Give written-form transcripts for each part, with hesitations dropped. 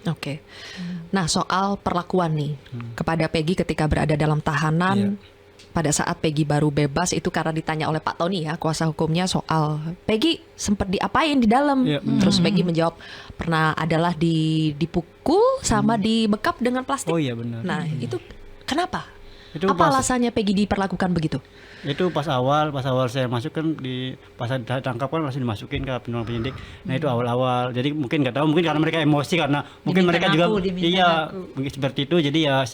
Oke. Nah, soal perlakuan nih kepada Peggy ketika berada dalam tahanan. Pada saat Peggy baru bebas itu karena ditanya oleh Pak Tony ya, kuasa hukumnya, soal Peggy sempat diapain di dalam. Terus Peggy menjawab pernah adalah dipukul sama dibekap dengan plastik. Oh iya benar. Nah, itu kenapa? Itu Apa alasannya Peggy diperlakukan begitu? Itu pas awal saya masuk kan, pas saya tangkap kan langsung dimasukin ke penyidik. Nah itu awal-awal, jadi mungkin nggak tahu, mungkin karena mereka emosi, karena mungkin mereka juga mungkin seperti itu, jadi ya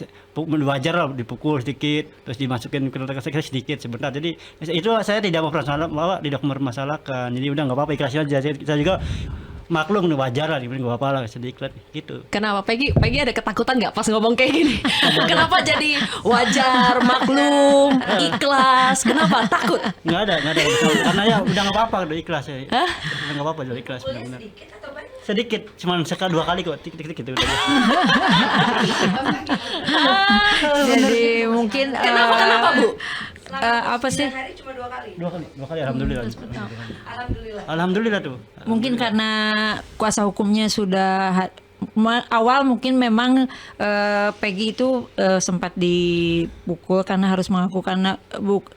wajar lah dipukul sedikit, terus dimasukin ke rumah sakit sedikit sebentar. Jadi itu saya tidak mempermasalahkan, jadi udah nggak apa-apa, ikhlasin aja. Saya juga maklum nih, wajar lah, nggak apa-apa lah, sedikit gitu. Kenapa Peggy ada ketakutan nggak pas ngomong kayak gini? Kenapa jadi wajar, maklum, ikhlas? Kenapa takut? Nggak ada, karena ya udah nggak apa-apa, udah ikhlas ya. Udah nggak apa-apa, udah ikhlas benar-benar. Sedikit, cuma sekali 2 kali kok, tik gitu. Jadi mungkin Kenapa Bu? apa sih? Hari cuma 2 kali. 2 kali, alhamdulillah. Alhamdulillah tuh. Mungkin karena kuasa hukumnya sudah awal mungkin memang Peggy itu sempat dipukul karena harus mengaku, karena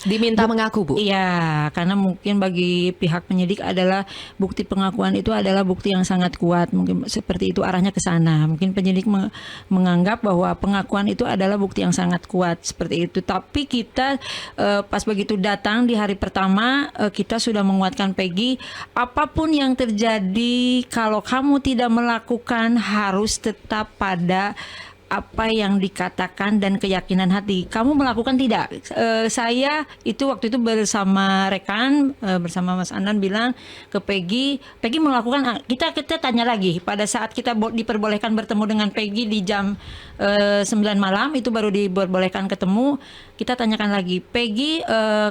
Diminta mengaku Bu? Iya, karena mungkin bagi pihak penyidik adalah bukti pengakuan itu adalah bukti yang sangat kuat, mungkin seperti itu arahnya ke sana. Mungkin penyidik menganggap bahwa pengakuan itu adalah bukti yang sangat kuat seperti itu. Tapi kita pas begitu datang di hari pertama, kita sudah menguatkan Peggy, apapun yang terjadi, kalau kamu tidak melakukan harus tetap pada apa yang dikatakan dan keyakinan hati. Kamu melakukan tidak? Saya itu waktu itu bersama rekan, bersama Mas Andan bilang ke Peggy melakukan. Kita tanya lagi pada saat kita diperbolehkan bertemu dengan Peggy di jam 9 malam, itu baru diperbolehkan ketemu. Kita tanyakan lagi, Peggy,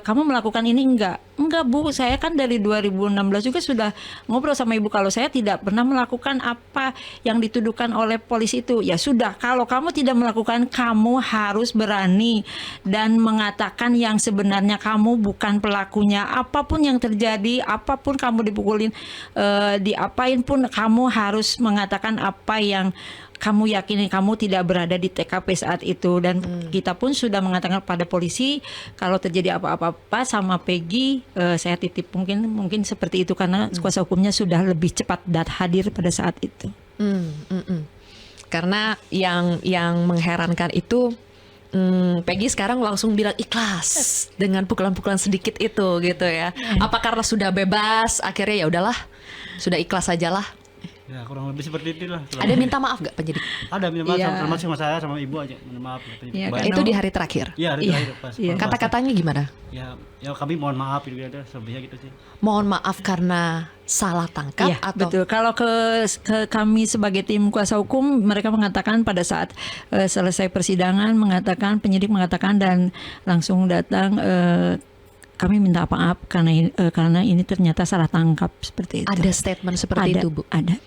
kamu melakukan ini enggak? Enggak Bu, saya kan dari 2016 juga sudah ngobrol sama Ibu kalau saya tidak pernah melakukan apa yang dituduhkan oleh polisi itu. Ya sudah, kalau kamu tidak melakukan, kamu harus berani dan mengatakan yang sebenarnya kamu bukan pelakunya. Apapun yang terjadi, apapun kamu dipukulin, diapain pun, kamu harus mengatakan apa yang kamu yakini, kamu tidak berada di TKP saat itu. Dan kita pun sudah mengatakan pada polisi kalau terjadi apa-apa sama Peggy, saya titip, mungkin seperti itu, karena kuasa hukumnya sudah lebih cepat hadir pada saat itu. Karena yang mengherankan itu Peggy sekarang langsung bilang ikhlas dengan pukulan-pukulan sedikit itu gitu ya. Apa karena sudah bebas akhirnya ya udahlah, sudah ikhlas sajalah? Ya kurang lebih seperti itu lah. Ada minta maaf gak penyidik? Ada minta maaf, termasuk sama saya sama Ibu aja minta maaf. Ya, Itu di hari terakhir? Iya, hari terakhir pas. Kata-katanya gimana? Ya kami mohon maaf gitu ya, selebihnya gitu sih. Mohon maaf karena salah tangkap Ya, atau? betul. Kalau ke kami sebagai tim kuasa hukum, mereka mengatakan pada saat selesai persidangan, penyidik mengatakan dan langsung datang, kami minta maaf karena ini ternyata salah tangkap seperti itu. Ada statement seperti itu Bu? Ada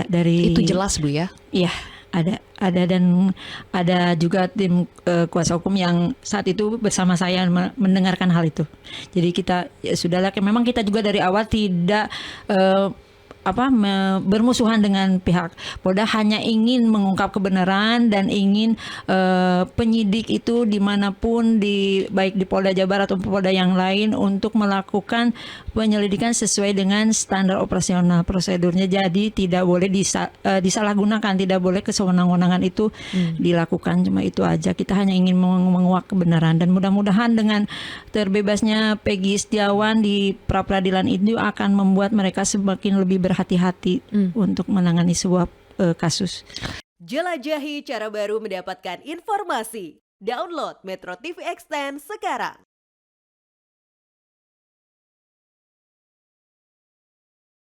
dari. Itu jelas Bu ya? Iya, ada dan ada juga tim kuasa hukum yang saat itu bersama saya mendengarkan hal itu. Jadi kita ya sudahlah, memang kita juga dari awal tidak bermusuhan dengan pihak Polda, hanya ingin mengungkap kebenaran dan ingin penyidik itu dimanapun, baik di Polda Jawa Barat atau Polda yang lain, untuk melakukan penyelidikan sesuai dengan standar operasional prosedurnya. Jadi tidak boleh disalahgunakan, tidak boleh kesewenang-wenangan itu dilakukan. Cuma itu aja, kita hanya ingin menguak kebenaran, dan mudah-mudahan dengan terbebasnya Peggy Setiawan di pra-peradilan itu akan membuat mereka semakin lebih berhati-hati untuk menangani sebuah kasus. Jelajahi cara baru mendapatkan informasi. Download Metro TV Extend sekarang.